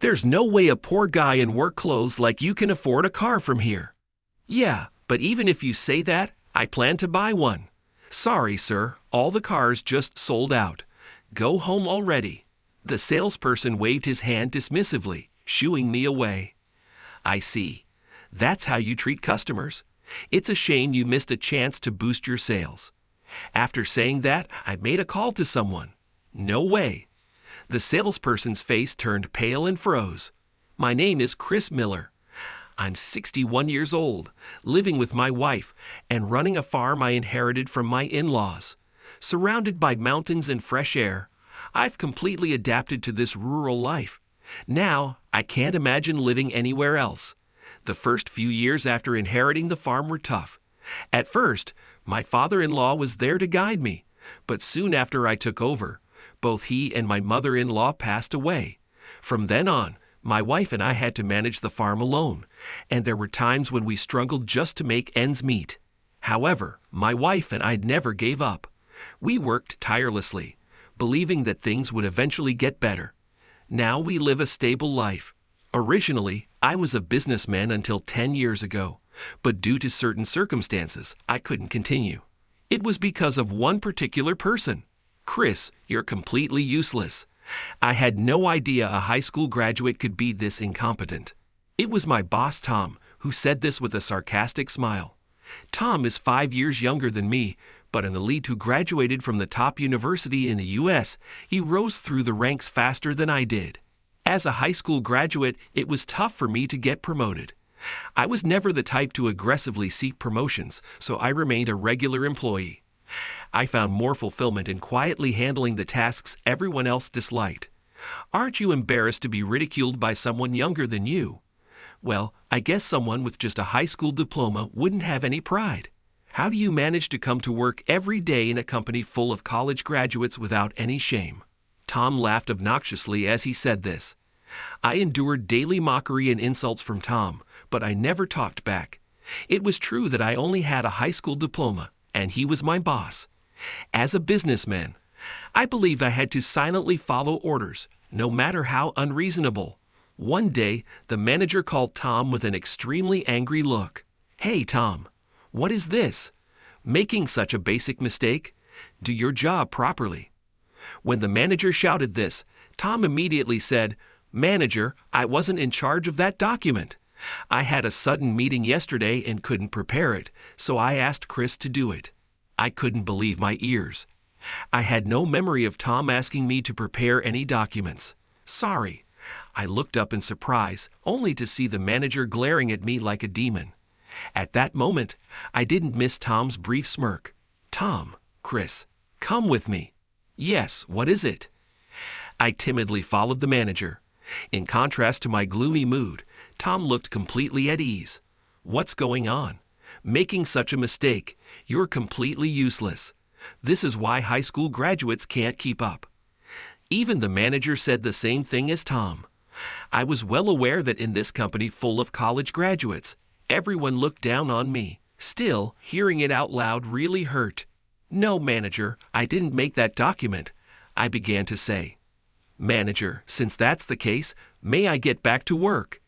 There's no way a poor guy in work clothes like you can afford a car from here. Yeah, but even if you say that, I plan to buy one. Sorry, sir, all the cars just sold out. Go home already. The salesperson waved his hand dismissively, shooing me away. I see. That's how you treat customers. It's a shame you missed a chance to boost your sales. After saying that, I made a call to someone. No way. The salesperson's face turned pale and froze. My name is Chris Miller. I'm 61 years old, living with my wife, and running a farm I inherited from my in-laws. Surrounded by mountains and fresh air, I've completely adapted to this rural life. Now, I can't imagine living anywhere else. The first few years after inheriting the farm were tough. At first, my father-in-law was there to guide me, but soon after I took over, both he and my mother-in-law passed away. From then on, my wife and I had to manage the farm alone, and there were times when we struggled just to make ends meet. However, my wife and I never gave up. We worked tirelessly, believing that things would eventually get better. Now we live a stable life. Originally, I was a businessman until 10 years ago, but due to certain circumstances, I couldn't continue. It was because of one particular person. Chris, you're completely useless. I had no idea a high school graduate could be this incompetent. It was my boss, Tom, who said this with a sarcastic smile. Tom is 5 years younger than me, but an elite who graduated from the top university in the U.S., he rose through the ranks faster than I did. As a high school graduate, it was tough for me to get promoted. I was never the type to aggressively seek promotions, so I remained a regular employee. I found more fulfillment in quietly handling the tasks everyone else disliked. Aren't you embarrassed to be ridiculed by someone younger than you? Well, I guess someone with just a high school diploma wouldn't have any pride. How do you manage to come to work every day in a company full of college graduates without any shame? Tom laughed obnoxiously as he said this. I endured daily mockery and insults from Tom, but I never talked back. It was true that I only had a high school diploma, and he was my boss. As a businessman, I believed I had to silently follow orders, no matter how unreasonable. One day, the manager called Tom with an extremely angry look. Hey, Tom, what is this? Making such a basic mistake? Do your job properly. When the manager shouted this, Tom immediately said, Manager, I wasn't in charge of that document. I had a sudden meeting yesterday and couldn't prepare it, so I asked Chris to do it. I couldn't believe my ears. I had no memory of Tom asking me to prepare any documents. Sorry. I looked up in surprise, only to see the manager glaring at me like a demon. At that moment, I didn't miss Tom's brief smirk. Tom, Chris, come with me. Yes, what is it? I timidly followed the manager. In contrast to my gloomy mood, Tom looked completely at ease. What's going on? Making such a mistake. You're completely useless. This is why high school graduates can't keep up. Even the manager said the same thing as Tom. I was well aware that in this company full of college graduates, everyone looked down on me. Still, hearing it out loud really hurt. No, manager, I didn't make that document, I began to say. Manager, since that's the case, may I get back to work?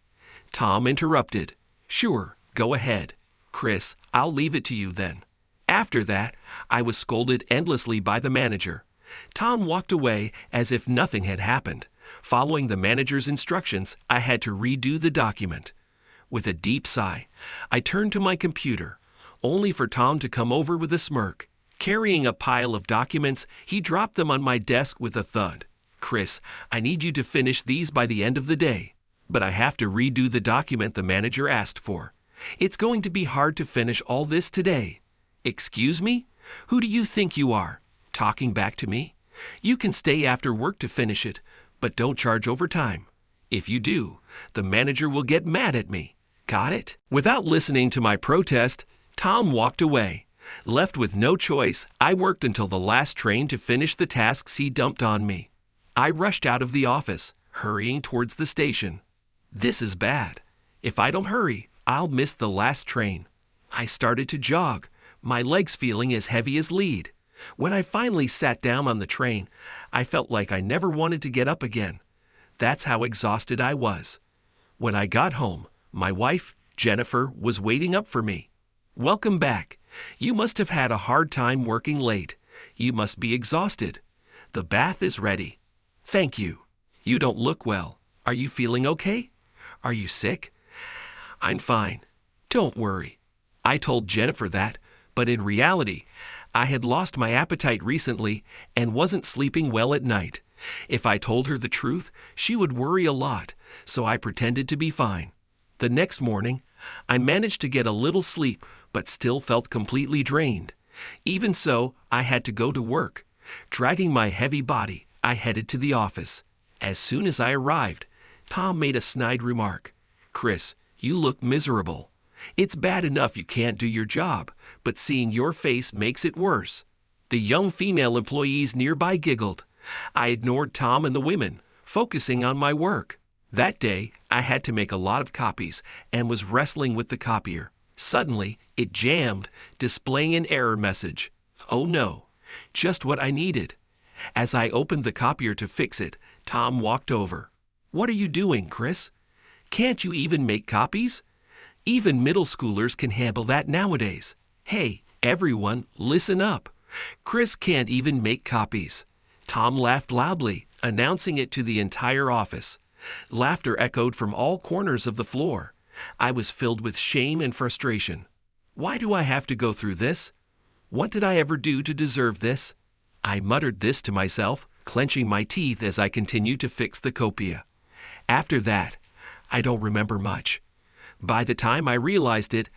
Tom interrupted. Sure, go ahead. Chris, I'll leave it to you then. After that, I was scolded endlessly by the manager. Tom walked away as if nothing had happened. Following the manager's instructions, I had to redo the document. With a deep sigh, I turned to my computer, only for Tom to come over with a smirk. Carrying a pile of documents, he dropped them on my desk with a thud. Chris, I need you to finish these by the end of the day. But I have to redo the document the manager asked for. It's going to be hard to finish all this today. Excuse me? Who do you think you are? Talking back to me? You can stay after work to finish it, but don't charge overtime. If you do, the manager will get mad at me. Got it? Without listening to my protest, Tom walked away. Left with no choice, I worked until the last train to finish the tasks he dumped on me. I rushed out of the office, hurrying towards the station. This is bad. If I don't hurry, I'll miss the last train. I started to jog, my legs feeling as heavy as lead. When I finally sat down on the train, I felt like I never wanted to get up again. That's how exhausted I was. When I got home, my wife, Jennifer, was waiting up for me. "Welcome back. You must have had a hard time working late. You must be exhausted. The bath is ready." "Thank you. You don't look well. Are you feeling okay? Are you sick?" "I'm fine. Don't worry." I told Jennifer that, but in reality, I had lost my appetite recently and wasn't sleeping well at night. If I told her the truth, she would worry a lot, so I pretended to be fine. The next morning, I managed to get a little sleep, but still felt completely drained. Even so, I had to go to work. Dragging my heavy body, I headed to the office. As soon as I arrived, Tom made a snide remark. "Chris, you look miserable. It's bad enough you can't do your job, but seeing your face makes it worse." The young female employees nearby giggled. I ignored Tom and the women, focusing on my work. That day, I had to make a lot of copies and was wrestling with the copier. Suddenly, it jammed, displaying an error message. Oh no, just what I needed. As I opened the copier to fix it, Tom walked over. "What are you doing, Chris? Can't you even make copies? Even middle schoolers can handle that nowadays. Hey, everyone, listen up. Chris can't even make copies." Tom laughed loudly, announcing it to the entire office. Laughter echoed from all corners of the floor. I was filled with shame and frustration. Why do I have to go through this? What did I ever do to deserve this? I muttered this to myself, clenching my teeth as I continued to fix the copia. After that, I don't remember much. By the time I realized it,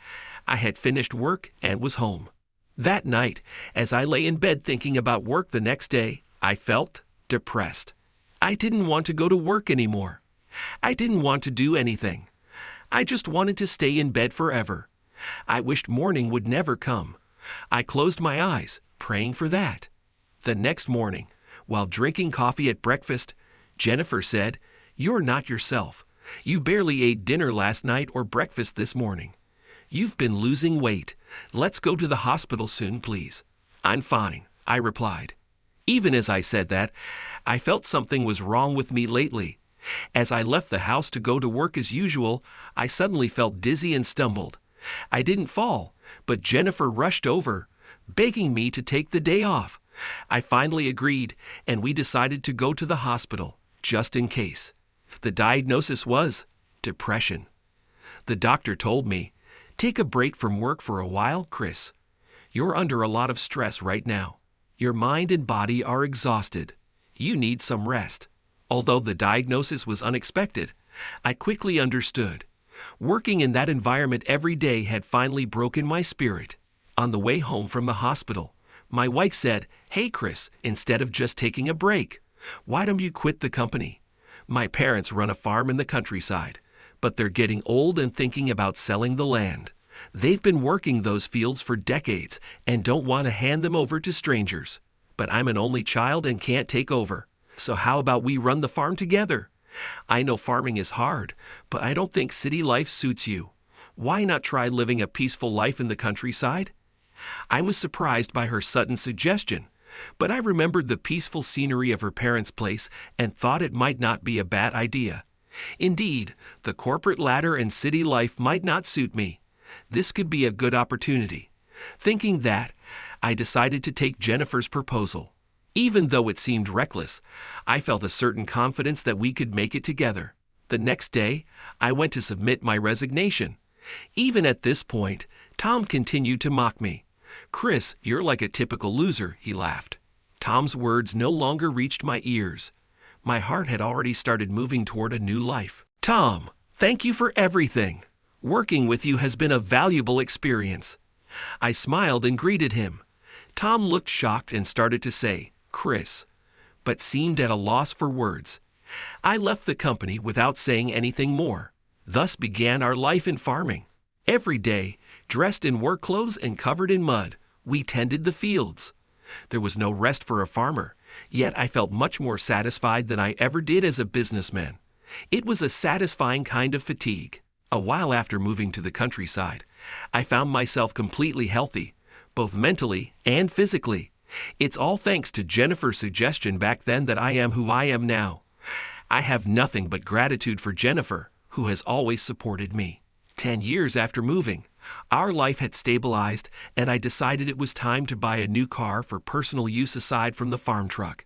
I had finished work and was home. That night, as I lay in bed thinking about work the next day, I felt depressed. I didn't want to go to work anymore. I didn't want to do anything. I just wanted to stay in bed forever. I wished morning would never come. I closed my eyes, praying for that. The next morning, while drinking coffee at breakfast, Jennifer said, "You're not yourself. You barely ate dinner last night or breakfast this morning. You've been losing weight. Let's go to the hospital soon, please." "I'm fine," I replied. Even as I said that, I felt something was wrong with me lately. As I left the house to go to work as usual, I suddenly felt dizzy and stumbled. I didn't fall, but Jennifer rushed over, begging me to take the day off. I finally agreed, and we decided to go to the hospital, just in case. The diagnosis was depression. The doctor told me, "Take a break from work for a while, Chris. You're under a lot of stress right now. Your mind and body are exhausted. You need some rest." Although the diagnosis was unexpected, I quickly understood. Working in that environment every day had finally broken my spirit. On the way home from the hospital, my wife said, "Hey Chris, instead of just taking a break, why don't you quit the company? My parents run a farm in the countryside, but they're getting old and thinking about selling the land. They've been working those fields for decades and don't want to hand them over to strangers. But I'm an only child and can't take over. So how about we run the farm together? I know farming is hard, but I don't think city life suits you. Why not try living a peaceful life in the countryside?" I was surprised by her sudden suggestion, but I remembered the peaceful scenery of her parents' place and thought it might not be a bad idea. Indeed, the corporate ladder and city life might not suit me. This could be a good opportunity. Thinking that, I decided to take Jennifer's proposal. Even though it seemed reckless, I felt a certain confidence that we could make it together. The next day, I went to submit my resignation. Even at this point, Tom continued to mock me. "Chris, you're like a typical loser," he laughed. Tom's words no longer reached my ears. My heart had already started moving toward a new life. "Tom, thank you for everything. Working with you has been a valuable experience." I smiled and greeted him. Tom looked shocked and started to say, "Chris," but seemed at a loss for words. I left the company without saying anything more. Thus began our life in farming. Every day, dressed in work clothes and covered in mud, we tended the fields. There was no rest for a farmer, yet I felt much more satisfied than I ever did as a businessman. It was a satisfying kind of fatigue. A while after moving to the countryside, I found myself completely healthy, both mentally and physically. It's all thanks to Jennifer's suggestion back then that I am who I am now. I have nothing but gratitude for Jennifer, who has always supported me. 10 years after moving, our life had stabilized, and I decided it was time to buy a new car for personal use aside from the farm truck.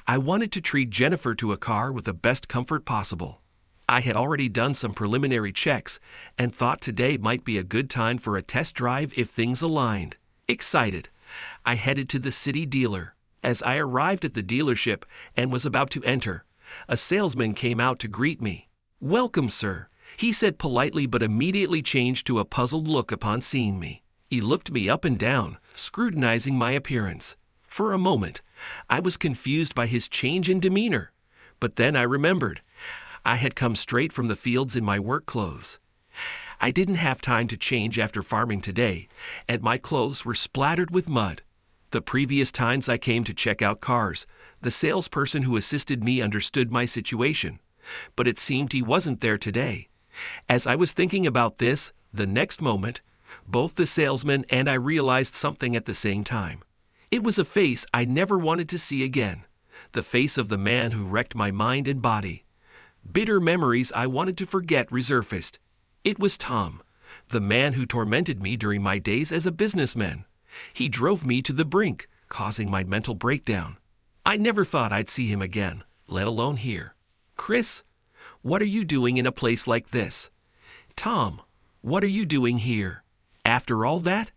I wanted to treat Jennifer to a car with the best comfort possible. I had already done some preliminary checks and thought today might be a good time for a test drive if things aligned. Excited, I headed to the city dealer. As I arrived at the dealership and was about to enter, a salesman came out to greet me. "Welcome, sir," he said politely, but immediately changed to a puzzled look upon seeing me. He looked me up and down, scrutinizing my appearance. For a moment, I was confused by his change in demeanor, but then I remembered. I had come straight from the fields in my work clothes. I didn't have time to change after farming today, and my clothes were splattered with mud. The previous times I came to check out cars, the salesperson who assisted me understood my situation, but it seemed he wasn't there today. As I was thinking about this, the next moment, both the salesman and I realized something at the same time. It was a face I never wanted to see again, the face of the man who wrecked my mind and body. Bitter memories I wanted to forget resurfaced. It was Tom, the man who tormented me during my days as a businessman. He drove me to the brink, causing my mental breakdown. I never thought I'd see him again, let alone here. "Chris, what are you doing in a place like this?" "Tom, what are you doing here?" After all that,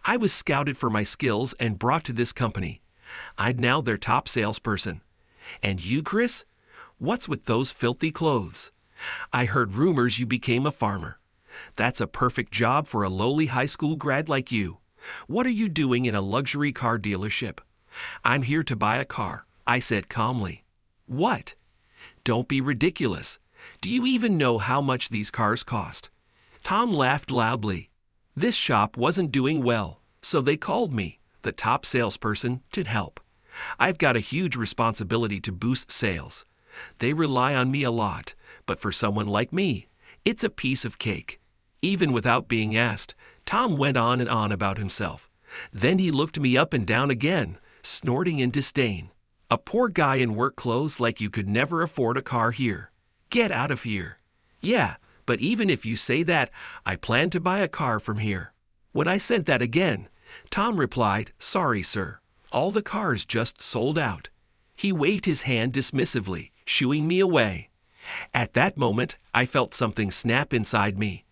I was scouted for my skills and brought to this company. I'd now their top salesperson. "And you, Chris? What's with those filthy clothes? I heard rumors you became a farmer. That's a perfect job for a lowly high school grad like you. What are you doing in a luxury car dealership?" "I'm here to buy a car," I said calmly. "What?" "Don't be ridiculous. Do you even know how much these cars cost?" Tom laughed loudly. "This shop wasn't doing well, so they called me, the top salesperson, to help. I've got a huge responsibility to boost sales. They rely on me a lot, but for someone like me, it's a piece of cake." Even without being asked, Tom went on and on about himself. Then he looked me up and down again, snorting in disdain. "A poor guy in work clothes like you could never afford a car here. Get out of here." "Yeah, but even if you say that, I plan to buy a car from here." When I said that again, Tom replied, "Sorry, sir. All the cars just sold out." He waved his hand dismissively, shooing me away. At that moment, I felt something snap inside me.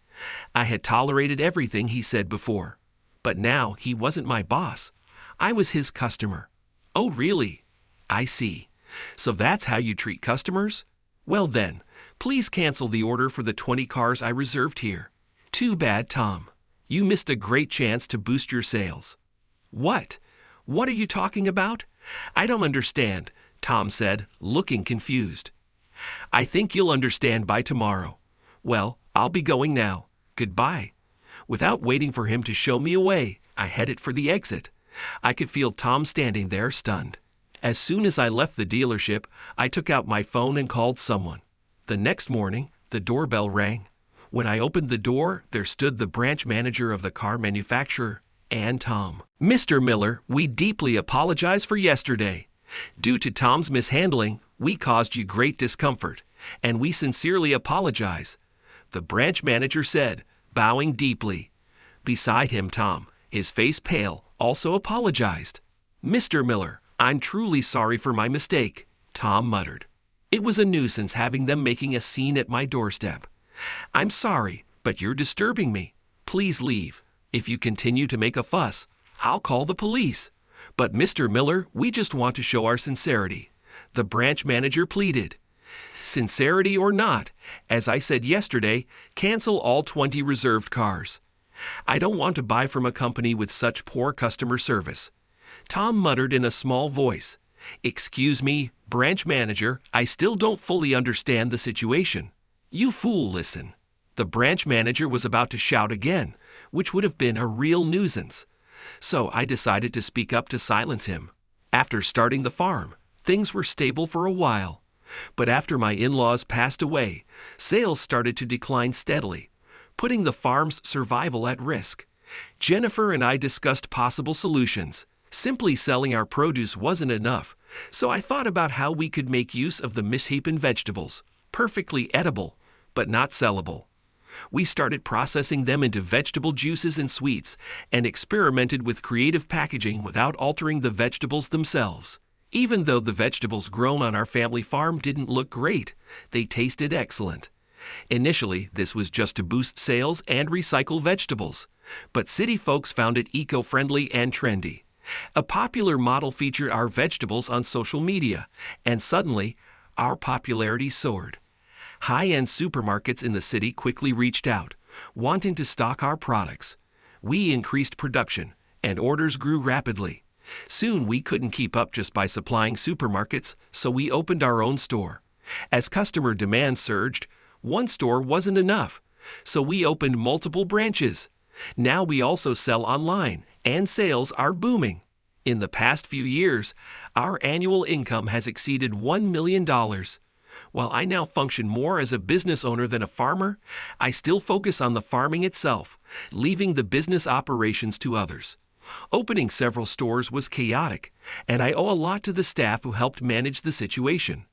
I had tolerated everything he said before, but now he wasn't my boss. I was his customer. "Oh, really? I see. So that's how you treat customers? Well then, please cancel the order for the 20 cars I reserved here." "Too bad, Tom. You missed a great chance to boost your sales." "What? What are you talking about? I don't understand," Tom said, looking confused. "I think you'll understand by tomorrow. Well, I'll be going now. Goodbye." Without waiting for him to show me away, I headed for the exit. I could feel Tom standing there stunned. As soon as I left the dealership, I took out my phone and called someone. The next morning, the doorbell rang. When I opened the door, there stood the branch manager of the car manufacturer and Tom. "Mr. Miller, we deeply apologize for yesterday. Due to Tom's mishandling, we caused you great discomfort, and we sincerely apologize," the branch manager said, bowing deeply. Beside him, Tom, his face pale, also apologized. "Mr. Miller, I'm truly sorry for my mistake," Tom muttered. "It was a nuisance having them making a scene at my doorstep. I'm sorry, but you're disturbing me. Please leave. If you continue to make a fuss, I'll call the police." "But Mr. Miller, we just want to show our sincerity," the branch manager pleaded. "Sincerity or not, as I said yesterday, cancel all 20 reserved cars. I don't want to buy from a company with such poor customer service." Tom muttered in a small voice, "Excuse me, branch manager, I still don't fully understand the situation." "You fool, listen." The branch manager was about to shout again, which would have been a real nuisance. So I decided to speak up to silence him. After starting the farm, things were stable for a while. But after my in-laws passed away, sales started to decline steadily, putting the farm's survival at risk. Jennifer and I discussed possible solutions. Simply selling our produce wasn't enough, So I thought about how we could make use of the misshapen vegetables, perfectly edible, but not sellable. We started processing them into vegetable juices and sweets and experimented with creative packaging without altering the vegetables themselves. Even though the vegetables grown on our family farm didn't look great, they tasted excellent. Initially, this was just to boost sales and recycle vegetables, but city folks found it eco-friendly and trendy. A popular model featured our vegetables on social media, and suddenly, our popularity soared. High-end supermarkets in the city quickly reached out, wanting to stock our products. We increased production, and orders grew rapidly. Soon we couldn't keep up just by supplying supermarkets, so we opened our own store. As customer demand surged, one store wasn't enough, so we opened multiple branches. Now we also sell online, and sales are booming. In the past few years, our annual income has exceeded $1 million. While I now function more as a business owner than a farmer, I still focus on the farming itself, leaving the business operations to others. Opening several stores was chaotic, and I owe a lot to the staff who helped manage the situation.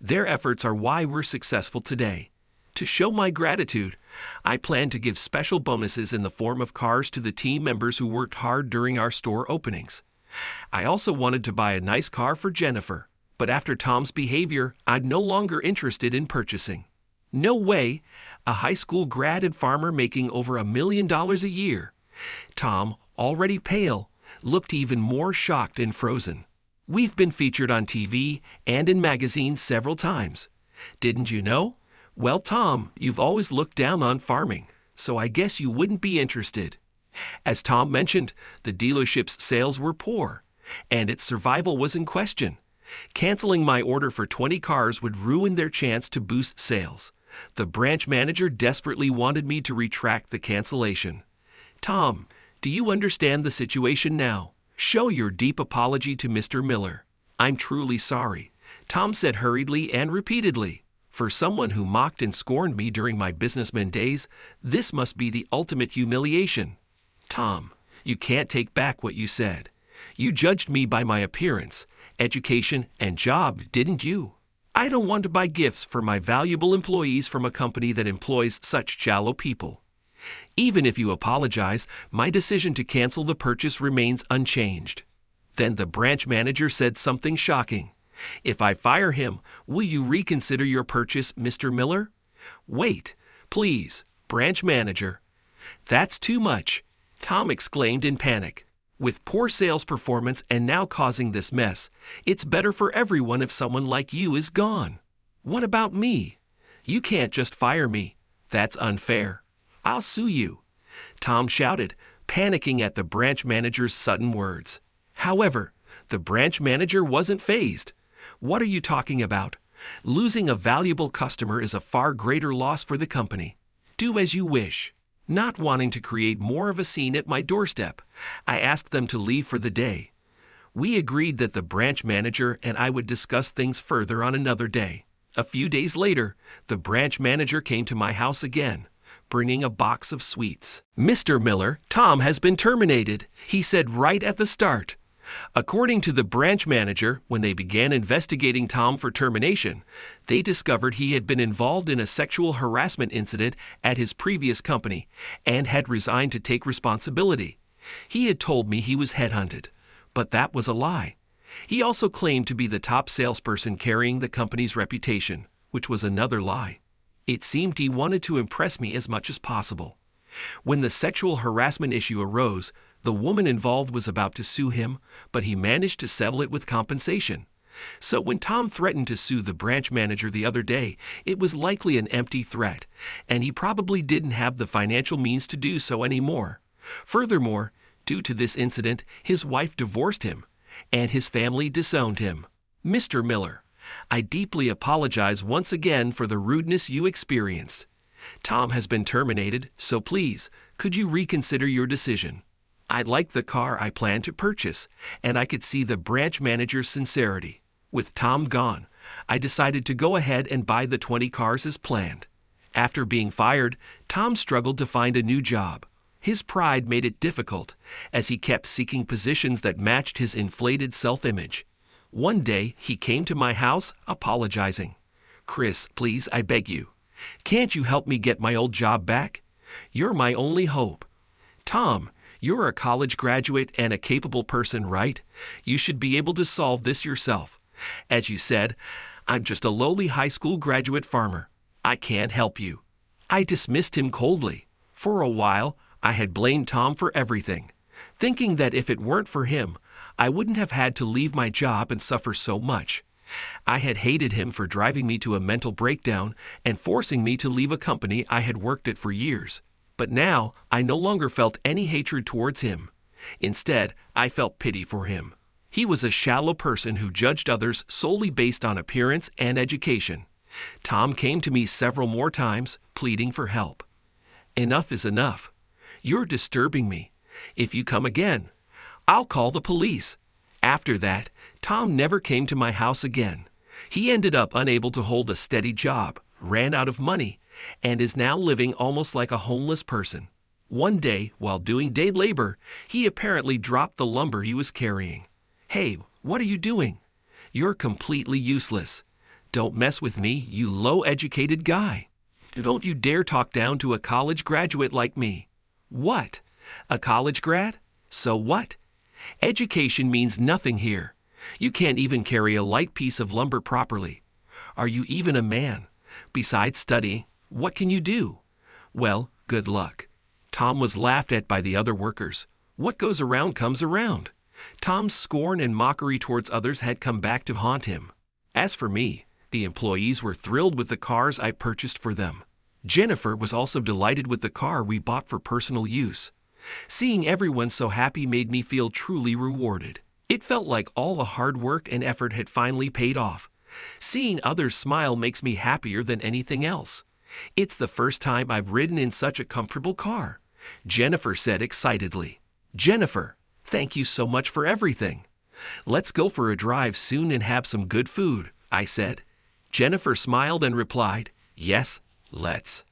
Their efforts are why we're successful today. To show my gratitude, I plan to give special bonuses in the form of cars to the team members who worked hard during our store openings. I also wanted to buy a nice car for Jennifer, but after Tom's behavior, I'm no longer interested in purchasing. No way, a high school grad and farmer making over $1 million a year. Tom, already pale, looked even more shocked and frozen. We've been featured on TV and in magazines several times. Didn't you know? Well, Tom, you've always looked down on farming, so I guess you wouldn't be interested. As Tom mentioned, the dealership's sales were poor, and its survival was in question. Canceling my order for 20 cars would ruin their chance to boost sales. The branch manager desperately wanted me to retract the cancellation. Tom, do you understand the situation now? Show your deep apology to Mr. Miller. I'm truly sorry, Tom said hurriedly and repeatedly. For someone who mocked and scorned me during my businessman days, this must be the ultimate humiliation. Tom, you can't take back what you said. You judged me by my appearance, education, and job, didn't you? I don't want to buy gifts for my valuable employees from a company that employs such shallow people. Even if you apologize, my decision to cancel the purchase remains unchanged. Then the branch manager said something shocking. If I fire him, will you reconsider your purchase, Mr. Miller? Wait, please, branch manager. That's too much, Tom exclaimed in panic. With poor sales performance and now causing this mess, it's better for everyone if someone like you is gone. What about me? You can't just fire me. That's unfair. I'll sue you, Tom shouted, panicking at the branch manager's sudden words. However, the branch manager wasn't fazed. What are you talking about? Losing a valuable customer is a far greater loss for the company. Do as you wish. Not wanting to create more of a scene at my doorstep, I asked them to leave for the day. We agreed that the branch manager and I would discuss things further on another day. A few days later, the branch manager came to my house again, bringing a box of sweets. Mr. Miller, Tom has been terminated, he said right at the start. According to the branch manager, when they began investigating Tom for termination, they discovered he had been involved in a sexual harassment incident at his previous company and had resigned to take responsibility. He had told me he was headhunted, but that was a lie. He also claimed to be the top salesperson carrying the company's reputation, which was another lie. It seemed he wanted to impress me as much as possible. When the sexual harassment issue arose, the woman involved was about to sue him, but he managed to settle it with compensation. So when Tom threatened to sue the branch manager the other day, it was likely an empty threat, and he probably didn't have the financial means to do so anymore. Furthermore, due to this incident, his wife divorced him, and his family disowned him. Mr. Miller, I deeply apologize once again for the rudeness you experienced. Tom has been terminated, so please, could you reconsider your decision? I liked the car I planned to purchase, and I could see the branch manager's sincerity. With Tom gone, I decided to go ahead and buy the 20 cars as planned. After being fired, Tom struggled to find a new job. His pride made it difficult, as he kept seeking positions that matched his inflated self-image. One day, he came to my house apologizing. "Chris, please, I beg you. Can't you help me get my old job back? You're my only hope." "Tom, you're a college graduate and a capable person, right? You should be able to solve this yourself. As you said, I'm just a lowly high school graduate farmer. I can't help you." I dismissed him coldly. For a while, I had blamed Tom for everything, thinking that if it weren't for him, I wouldn't have had to leave my job and suffer so much. I had hated him for driving me to a mental breakdown and forcing me to leave a company I had worked at for years. But now, I no longer felt any hatred towards him. Instead, I felt pity for him. He was a shallow person who judged others solely based on appearance and education. Tom came to me several more times, pleading for help. "Enough is enough. You're disturbing me. If you come again, I'll call the police." After that, Tom never came to my house again. He ended up unable to hold a steady job, ran out of money, and is now living almost like a homeless person. One day, while doing day labor, he apparently dropped the lumber he was carrying. "Hey, what are you doing? You're completely useless. Don't mess with me, you low-educated guy. Don't you dare talk down to a college graduate like me." "What? A college grad? So what? Education means nothing here. You can't even carry a light piece of lumber properly. Are you even a man? Besides studying, what can you do?" "Well, good luck." Tom was laughed at by the other workers. What goes around comes around. Tom's scorn and mockery towards others had come back to haunt him. As for me, the employees were thrilled with the cars I purchased for them. Jennifer was also delighted with the car we bought for personal use. Seeing everyone so happy made me feel truly rewarded. It felt like all the hard work and effort had finally paid off. Seeing others smile makes me happier than anything else. "It's the first time I've ridden in such a comfortable car," Jennifer said excitedly. "Jennifer, thank you so much for everything. Let's go for a drive soon and have some good food," I said. Jennifer smiled and replied, "Yes, let's."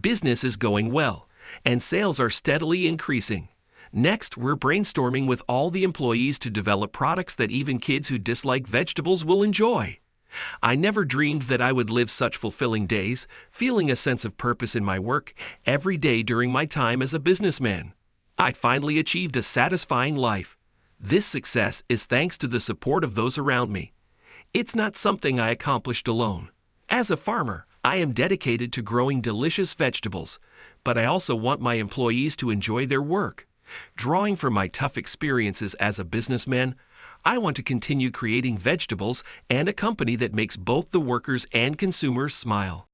Business is going well, and sales are steadily increasing. Next, we're brainstorming with all the employees to develop products that even kids who dislike vegetables will enjoy. I never dreamed that I would live such fulfilling days, feeling a sense of purpose in my work every day during my time as a businessman. I finally achieved a satisfying life. This success is thanks to the support of those around me. It's not something I accomplished alone. As a farmer, I am dedicated to growing delicious vegetables, but I also want my employees to enjoy their work. Drawing from my tough experiences as a businessman, I want to continue creating vegetables and a company that makes both the workers and consumers smile.